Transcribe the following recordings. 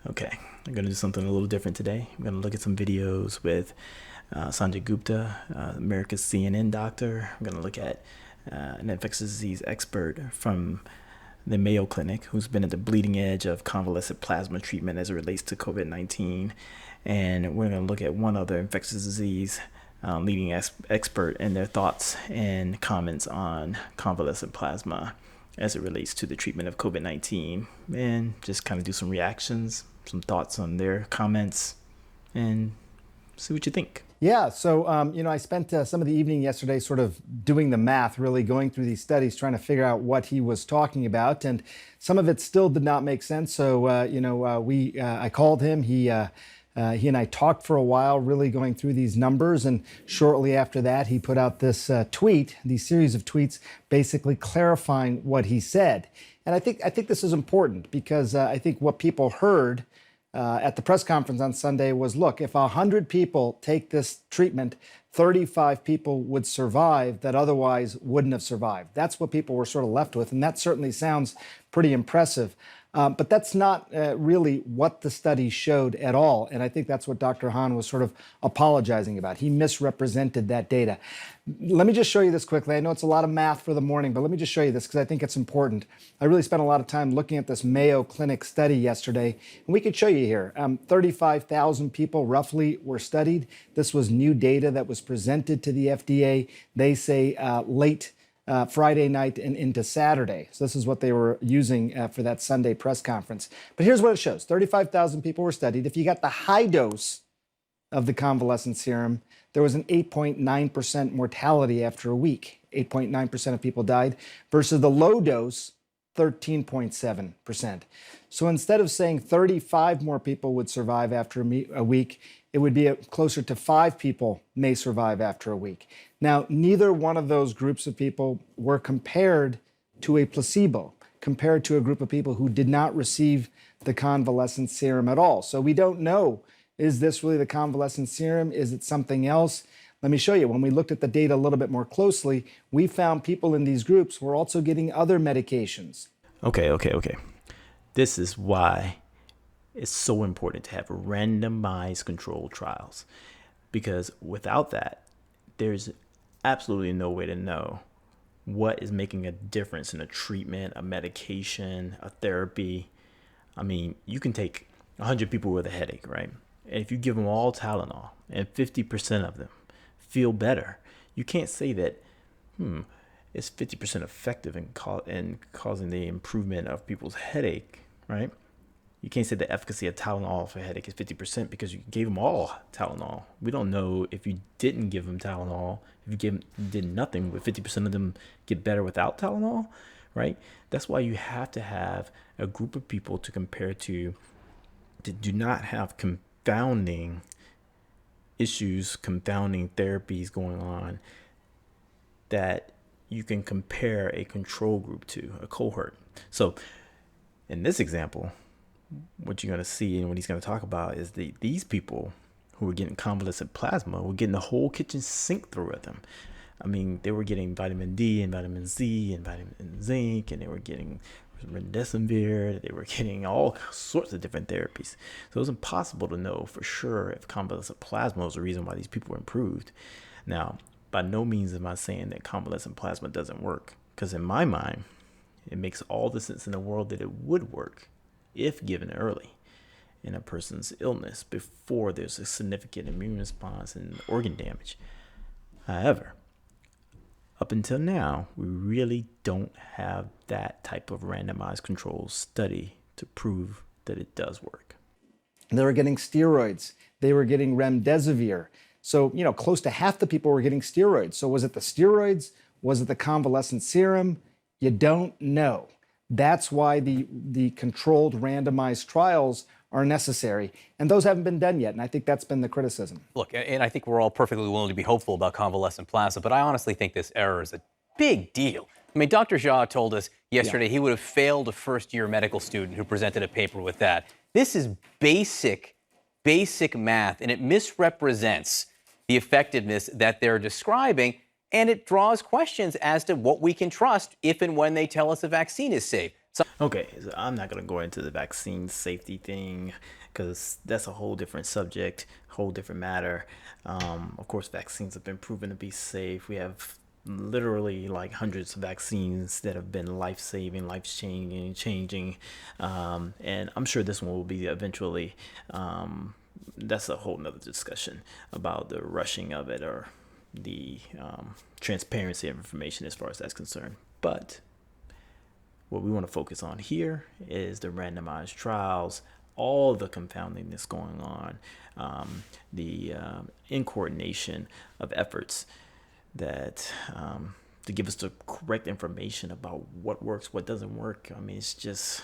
Okay, I'm going to do something a little different today. I'm going to look at some videos with Sanjay Gupta, America's CNN doctor. I'm going to look at an infectious disease expert from the Mayo Clinic who's been at the bleeding edge of convalescent plasma treatment as it relates to COVID-19. And we're going to look at one other infectious disease leading expert and their thoughts and comments on convalescent plasma as it relates to the treatment of COVID-19, and just kind of do some reactions, some thoughts on their comments, and see what you think. Yeah, so I spent some of the evening yesterday sort of doing the math, really going through these studies, trying to figure out what he was talking about, and some of it still did not make sense. So I called him. He and I talked for a while, really going through these numbers, and shortly after that, he put out this these series of tweets, basically clarifying what he said. And I think this is important because I think what people heard at the press conference on Sunday was, look, if 100 people take this treatment, 35 people would survive that otherwise wouldn't have survived. That's what people were sort of left with, and that certainly sounds pretty impressive. But that's not really what the study showed at all. And I think that's what Dr. Hahn was sort of apologizing about. He misrepresented that data. Let me just show you this quickly. I know it's a lot of math for the morning, but let me just show you this because I think it's important. I really spent a lot of time looking at this Mayo Clinic study yesterday, and we could show you here. 35,000 people roughly were studied. This was new data that was presented to the FDA. They say late Friday night and into Saturday. So this is what they were using for that Sunday press conference. But here's what it shows. 35,000 people were studied. If you got the high dose of the convalescent serum, there was an 8.9% mortality after a week. 8.9% of people died versus the low dose, 13.7%. So instead of saying 35 more people would survive after a week, it would be closer to 5 people may survive after a week. Now, neither one of those groups of people were compared to a placebo, compared to a group of people who did not receive the convalescent serum at all. So we don't know, is this really the convalescent serum? Is it something else? Let me show you. When we looked at the data a little bit more closely, we found people in these groups were also getting other medications. Okay. This is why it's so important to have randomized controlled trials, because without that, there's absolutely no way to know what is making a difference in a treatment, a medication, a therapy. I mean, you can take 100 people with a headache, right? And if you give them all Tylenol and 50% of them feel better, you can't say that, it's 50% effective in causing the improvement of people's headache, right? You can't say the efficacy of Tylenol for headache is 50% because you gave them all Tylenol. We don't know if you didn't give them Tylenol, if you did nothing, would 50% of them get better without Tylenol, right? That's why you have to have a group of people to compare to do not have confounding issues, confounding therapies going on that you can compare a control group to, a cohort. So in this example, what you're going to see and what he's going to talk about is these people who were getting convalescent plasma were getting the whole kitchen sink through with them. I mean, they were getting vitamin D and vitamin Z and vitamin zinc, and they were getting remdesivir, they were getting all sorts of different therapies. So it was impossible to know for sure if convalescent plasma was the reason why these people were improved. Now, by no means am I saying that convalescent plasma doesn't work, because in my mind, it makes all the sense in the world that it would work if given early in a person's illness before there's a significant immune response and organ damage. However, up until now, we really don't have that type of randomized control study to prove that it does work. They were getting steroids. They were getting remdesivir. So, close to half the people were getting steroids. So was it the steroids? Was it the convalescent serum? You don't know. That's why the controlled randomized trials are necessary. And those haven't been done yet. And I think that's been the criticism. Look, and I think we're all perfectly willing to be hopeful about convalescent plasma, but I honestly think this error is a big deal. I mean, Dr. Jha told us yesterday he would have failed a first-year medical student who presented a paper with that. This is basic math, and it misrepresents the effectiveness that they're describing. And it draws questions as to what we can trust if and when they tell us a vaccine is safe. Okay, so I'm not going to go into the vaccine safety thing because that's a whole different subject, whole different matter. Of course, vaccines have been proven to be safe. We have literally like hundreds of vaccines that have been life-saving, life-changing, and I'm sure this one will be eventually. That's a whole nother discussion about the rushing of it or the transparency of information as far as that's concerned. But what we want to focus on here is the randomized trials, all the confounding that's going on, the incoordination of efforts that to give us the correct information about what works, what doesn't work. I mean, it's just,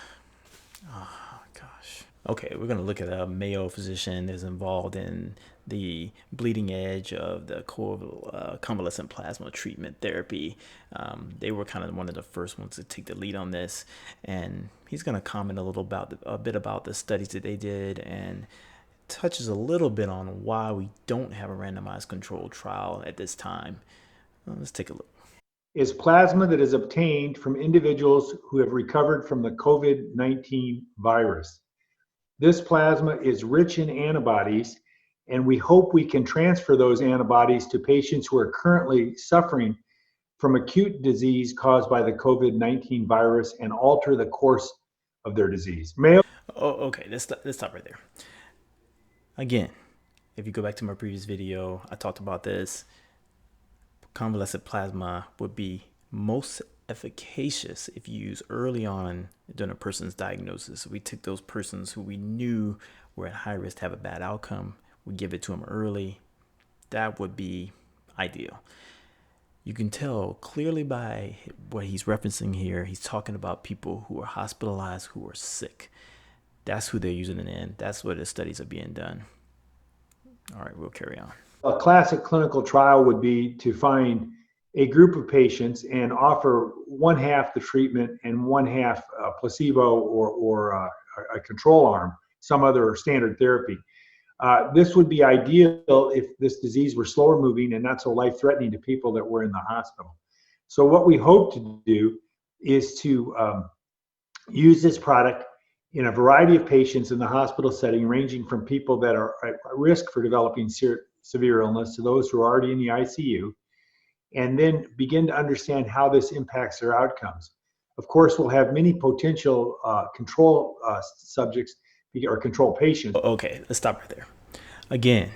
oh gosh. Okay, we're going to look at a Mayo physician that's involved in the bleeding edge of the convalescent plasma treatment therapy. They were kind of one of the first ones to take the lead on this, and he's going to comment a bit about the studies that they did and touches a little bit on why we don't have a randomized controlled trial at this time. Let's take a look. Is plasma that is obtained from individuals who have recovered from the COVID-19 virus. This plasma is rich in antibodies, and we hope we can transfer those antibodies to patients who are currently suffering from acute disease caused by the COVID-19 virus and alter the course of their disease. Mayo. Okay, let's stop right there. Again, if you go back to my previous video, I talked about this. Convalescent plasma would be most efficacious if you use early on during a person's diagnosis. We took those persons who we knew were at high risk to have a bad outcome. We give it to them early. That would be ideal. You can tell clearly by what he's referencing here. He's talking about people who are hospitalized, who are sick. That's who they're using it in. That's where the studies are being done. All right, we'll carry on. A classic clinical trial would be to find a group of patients and offer one half the treatment and one half placebo or a control arm, some other standard therapy. This would be ideal if this disease were slower moving and not so life-threatening to people that were in the hospital. So what we hope to do is to use this product in a variety of patients in the hospital setting, ranging from people that are at risk for developing severe illness to those who are already in the ICU, and then begin to understand how this impacts their outcomes. Of course, we'll have many potential control subjects or control patients. Okay, let's stop right there. Again,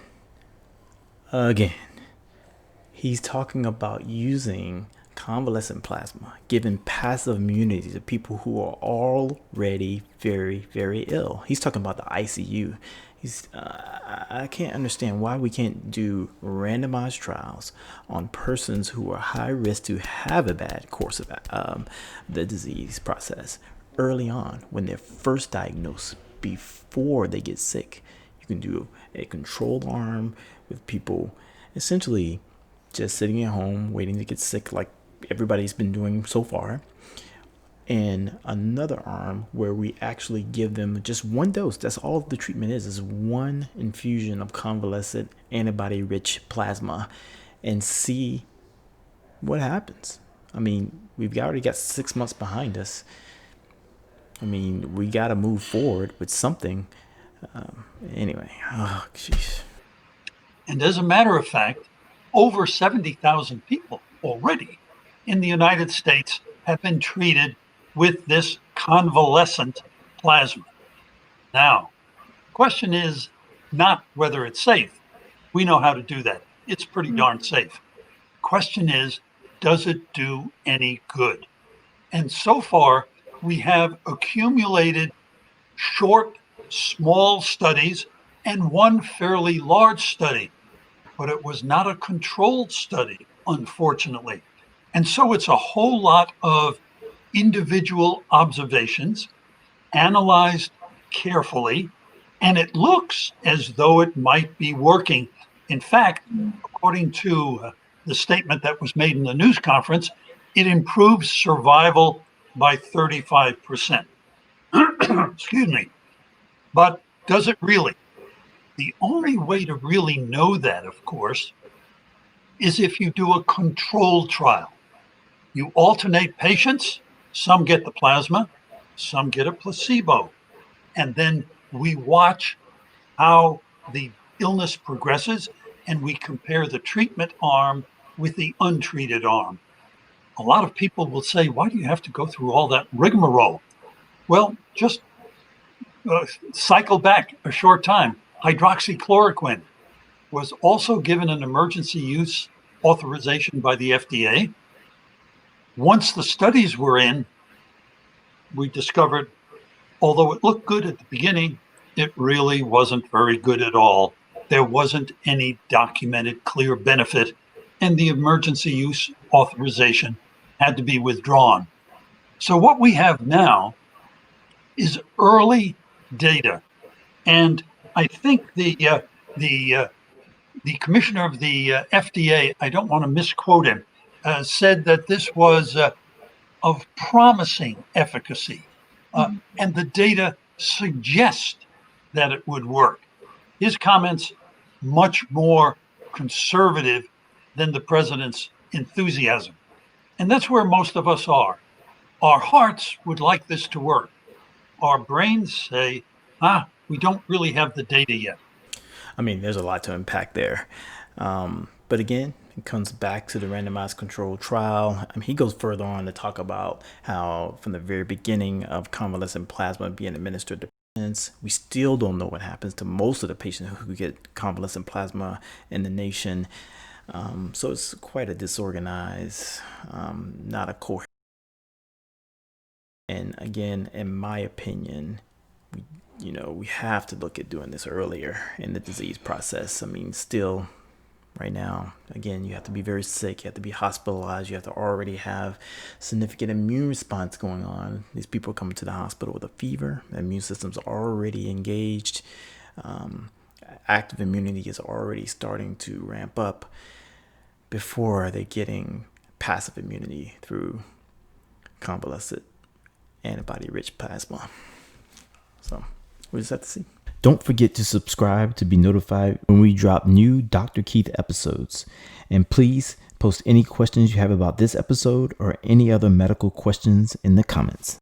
he's talking about using convalescent plasma, giving passive immunity to people who are already very, very ill. He's talking about the ICU. I can't understand why we can't do randomized trials on persons who are high risk to have a bad course of the disease process early on when they're first diagnosed, before they get sick. You can do a control arm with people essentially just sitting at home waiting to get sick like everybody's been doing so far, and another arm where we actually give them just one dose. That's all the treatment is one infusion of convalescent antibody rich plasma, and see what happens. I mean, we've already got 6 months behind us. I mean, we got to move forward with something. Anyway, oh jeez. And as a matter of fact, over 70,000 people already in the United States have been treated with this convalescent plasma. Now, the question is not whether it's safe. We know how to do that. It's pretty darn safe. Question is, does it do any good? And so far, we have accumulated short, small studies and one fairly large study, but it was not a controlled study, unfortunately. And so it's a whole lot of individual observations, analyzed carefully, and it looks as though it might be working. In fact, according to the statement that was made in the news conference, it improves survival by 35%. Excuse me. But does it really? The only way to really know that, of course, is if you do a controlled trial. You alternate patients, some get the plasma, some get a placebo. And then we watch how the illness progresses and we compare the treatment arm with the untreated arm. A lot of people will say, why do you have to go through all that rigmarole? Well, just cycle back a short time. Hydroxychloroquine was also given an emergency use authorization by the FDA. Once the studies were in, we discovered, although it looked good at the beginning, it really wasn't very good at all. There wasn't any documented clear benefit, and the emergency use authorization had to be withdrawn. So what we have now is early data, and I think the commissioner of the FDA, I don't want to misquote him, said that this was of promising efficacy, and the data suggest that it would work. His comments much more conservative than the president's enthusiasm. And that's where most of us are. Our hearts would like this to work. Our brains say, we don't really have the data yet. I mean, there's a lot to unpack there. But again, it comes back to the randomized controlled trial. I mean, he goes further on to talk about how from the very beginning of convalescent plasma being administered to patients, we still don't know what happens to most of the patients who get convalescent plasma in the nation. So it's quite a disorganized, not a coherent. And again, in my opinion, we have to look at doing this earlier in the disease process. I mean, still right now, again, you have to be very sick. You have to be hospitalized. You have to already have significant immune response going on. These people are coming to the hospital with a fever. The immune system's already engaged. Active immunity is already starting to ramp up before they're getting passive immunity through convalescent antibody-rich plasma. So we just have to see. Don't forget to subscribe to be notified when we drop new Dr. Keith episodes. And please post any questions you have about this episode or any other medical questions in the comments.